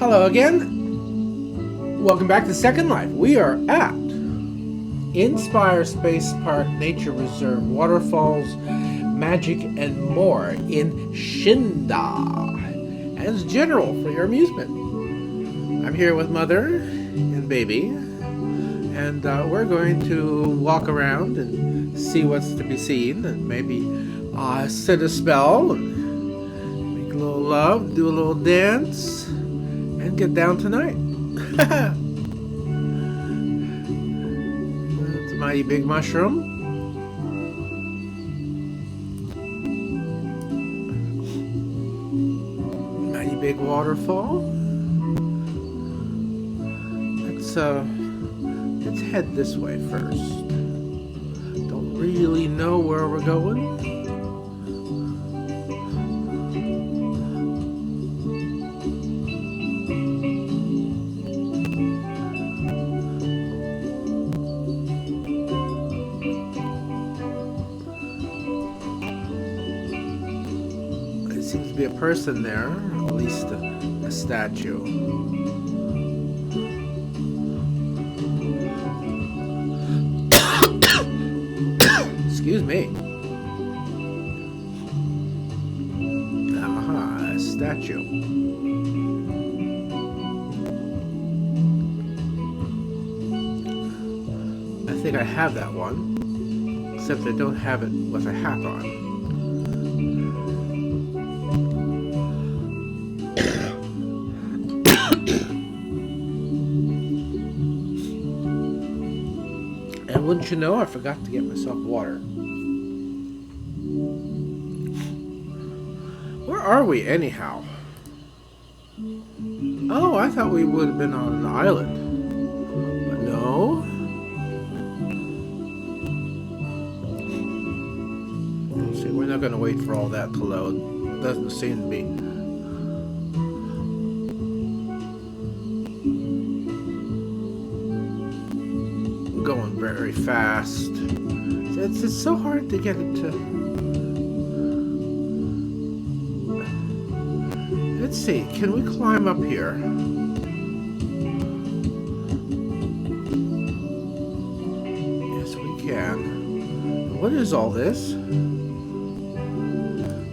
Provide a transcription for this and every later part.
Hello again. Welcome back to Second Life. We are at Inspire Space Park Nature Reserve, waterfalls, magic, and more in Shinda. As general for your amusement. I'm here with Mother and Baby, and we're going to walk around and see what's to be seen, and maybe set a spell, and make a little love, do a little dance, and get down tonight. It's a mighty big mushroom. Mighty big waterfall. Let's head this way first. Don't really know where we're going. There seems to be a person there, or at least a statue. Excuse me. Aha, a statue. I think I have that one, except I don't have it with a hat on. And wouldn't you know, I forgot to get myself water. Where are we, anyhow? Oh, I thought we would have been on an island. But no. Let's see, we're not going to wait for all that to load. Doesn't seem to be. Going very fast. It's so hard to get it to. Let's see, can we climb up here? Yes, we can. What is all this?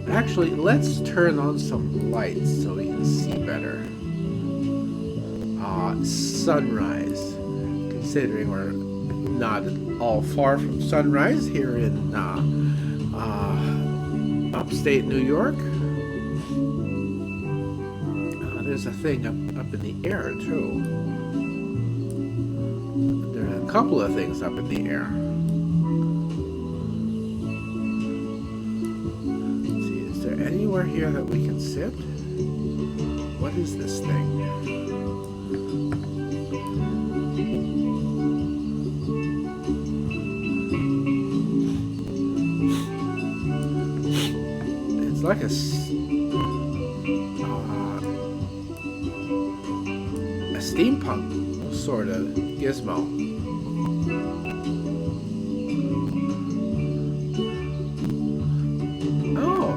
Actually, let's turn on some lights so we can see better. Sunrise. Considering we're not at all far from sunrise here in upstate New York. There's a thing up in the air too. There are a couple of things up in the air. Let's see, is there anywhere here that we can sit? What is this thing? It's like a steampunk sort of gizmo. Oh,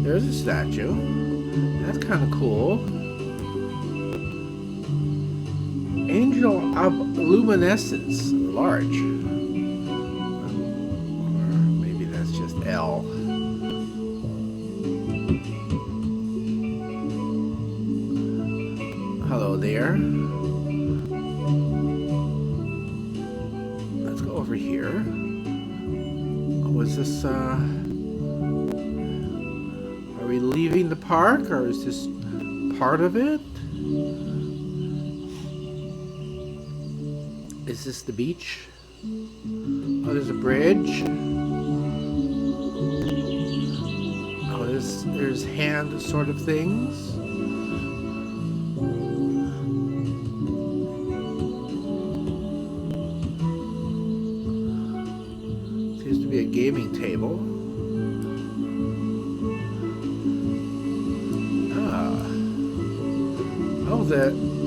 there's a statue. That's kind of cool. Angel of Luminescence, large. Or maybe that's just L. Hello there. Let's go over here. Was this, are we leaving the park, or is this part of it? Is this the beach? Oh, there's a bridge. Oh, there's hand sort of things. Seems to be a gaming table. Oh,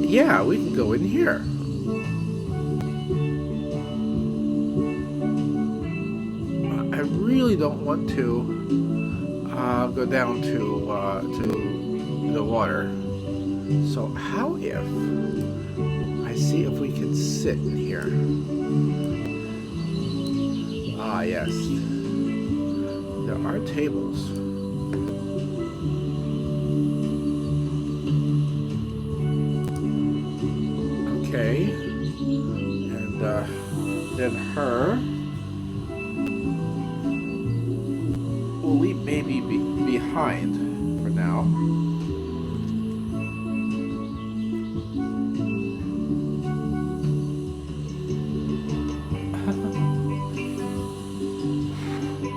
yeah, we can go in here. I really don't want to go down to the water. So how if I see if we can sit in here? Ah, yes. There are tables. Okay. And then her will leave maybe behind for now.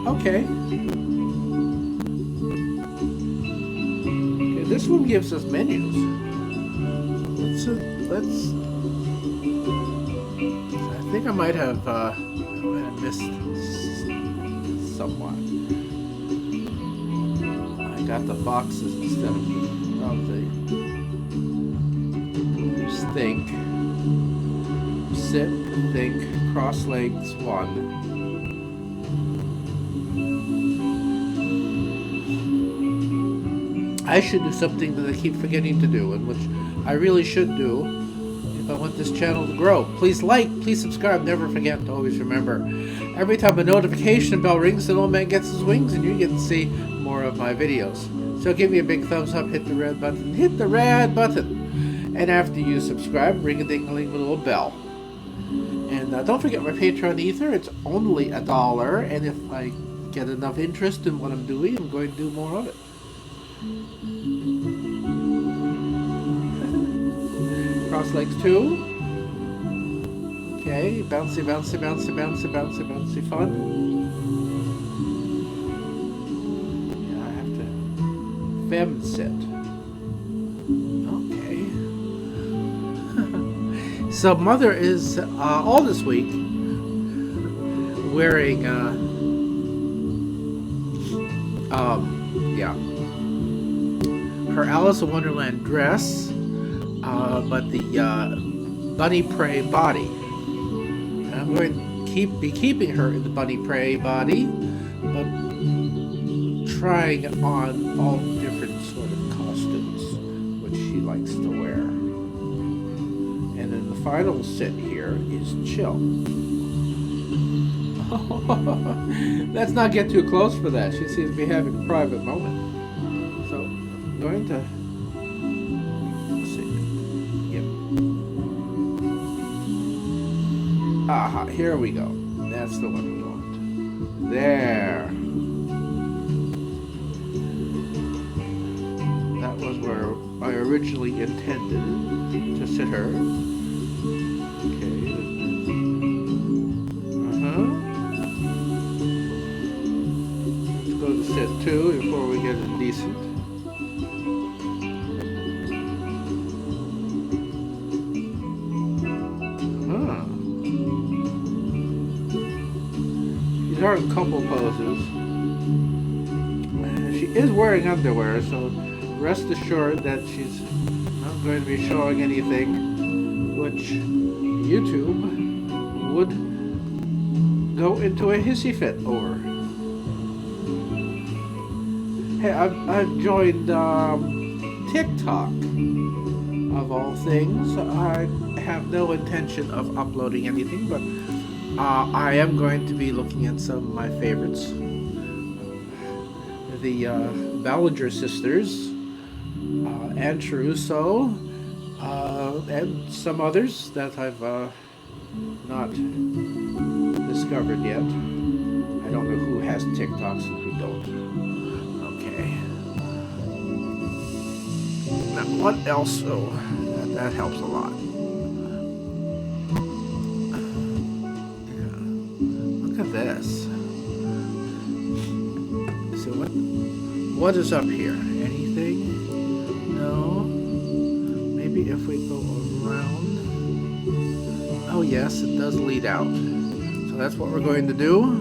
Okay. Okay, this one gives us menus. Let's. I think I might have missed somewhat. I got the boxes instead of the think, sit, think, cross legs, one. I should do something that I keep forgetting to do, and which I really should do if I want this channel to grow. Please like, please subscribe, never forget to always remember. Every time a notification bell rings, an old man gets his wings, and you get to see more of my videos. So give me a big thumbs up, hit the red button, and after you subscribe, ring a ding-a-ling with a little bell. And don't forget my Patreon Ether, it's only $1, and if I get enough interest in what I'm doing, I'm going to do more of it. Cross legs 2. Okay, bouncy, bouncy, bouncy, bouncy, bouncy, bouncy fun. Yeah, I have to fem sit. Okay. So Mother is all this week wearing her Alice in Wonderland dress, but the bunny prey body. And I'm going to be keeping her in the bunny prey body, but trying on all different sort of costumes which she likes to wear. And then the final sit here is chill. Let's not get too close for that. She seems to be having a private moment. So I'm going to see. Yep. Aha, here we go. That's the one we want. There. That was where I originally intended to sit her. Okay. Let's go to sit 2 before we get it decent. These are couple poses. She is wearing underwear, so rest assured that she's not going to be showing anything which YouTube would go into a hissy fit over. Hey, I've joined TikTok, of all things. I have no intention of uploading anything, but I am going to be looking at some of my favorites. The Ballinger sisters, Anne Caruso, and some others that I've not discovered yet. I don't know who has TikToks and who don't. Okay. Now, what else? Oh, that helps a lot. Yeah. Look at this. So what is up here? Anything? No. Maybe if we go around. Oh yes, it does lead out. So that's what we're going to do.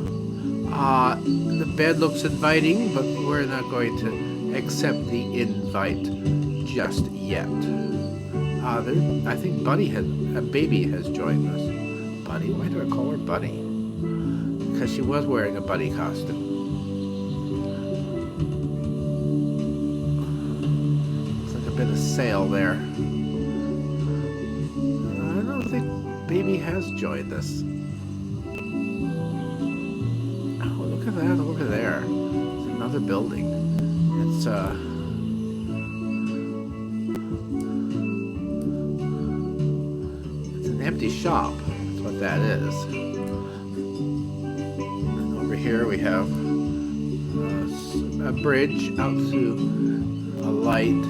The bed looks inviting, but we're not going to accept the invite just yet. I think Bunny a baby has joined us. Bunny? Why do I call her Bunny? Because she was wearing a bunny costume. bit of sail there. I don't think baby has joined us. Oh, look at that over there. It's another building. It's an empty shop. That's what that is. And over here we have a bridge out to a light.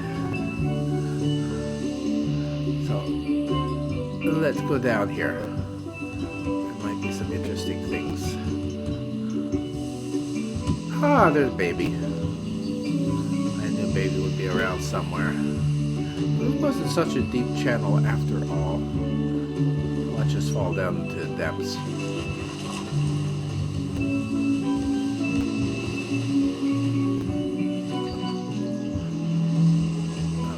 So let's go down here. There might be some interesting things. Ah, there's baby. I knew baby would be around somewhere. It wasn't such a deep channel after all. Let's just fall down into the depths.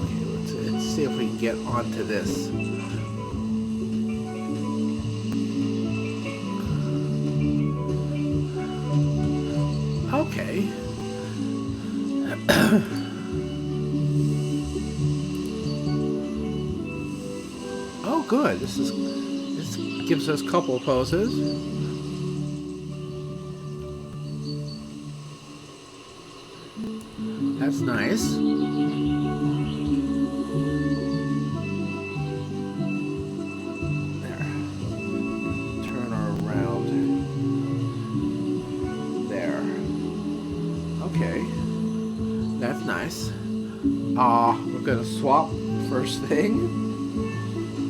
Okay, let's see if we can get onto this. Okay. Oh, good. This gives us couple poses. That's nice. There. Turn her around. There. Okay. That's nice. We're gonna swap first thing.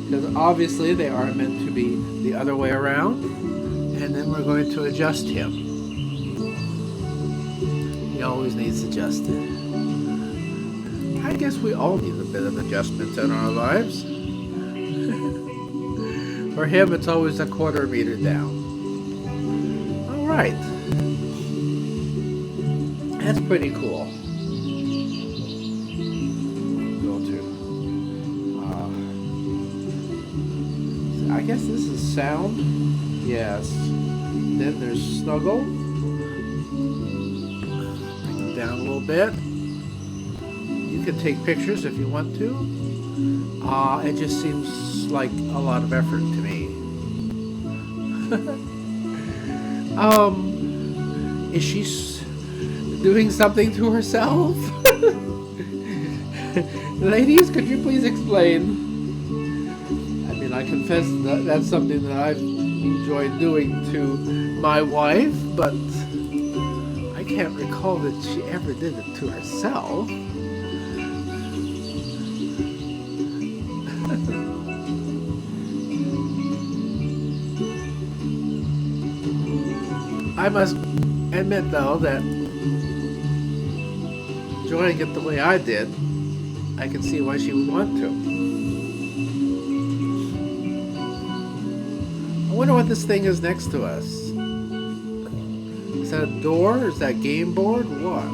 Because obviously they are meant to be the other way around, and then we're going to adjust him. He always needs adjusted. I guess we all need a bit of adjustment in our lives. For him, it's always a quarter meter down. All right. That's pretty cool. I guess this is sound. Yes. Then there's snuggle. Bring it down a little bit. You can take pictures if you want to. It just seems like a lot of effort to me. Is she doing something to herself? Ladies, could you please explain? I confess that that's something that I've enjoyed doing to my wife, but I can't recall that she ever did it to herself. I must admit, though, that enjoying it the way I did, I can see why she would want to. I wonder what this thing is next to us. Is that a door? Is that game board? What?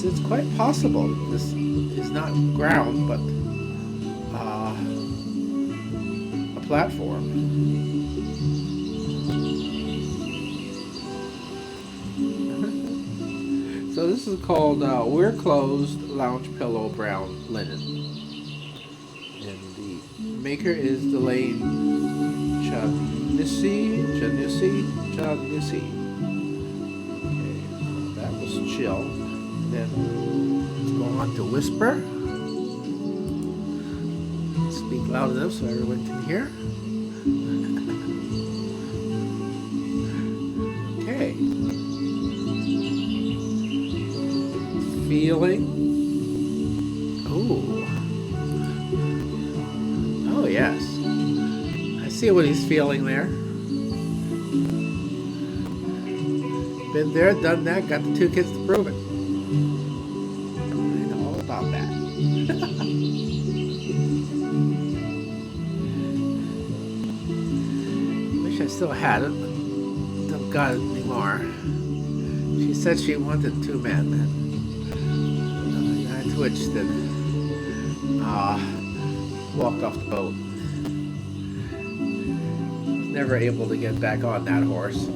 It's quite possible this is not ground, but a platform. So this is called We're Closed Lounge Pillow Brown Linen. And the maker is Delane Chanusi. Okay, that was chill. Then let's go on to whisper. Speak loud enough so everyone can hear. Okay. Feeling. Oh yes. I see what he's feeling there. Been there, done that, got the 2 kids to prove it. I know all about that. Wish I still had it, but don't got it anymore. She said she wanted 2 men, and I twitched and walked off the boat. Was never able to get back on that horse.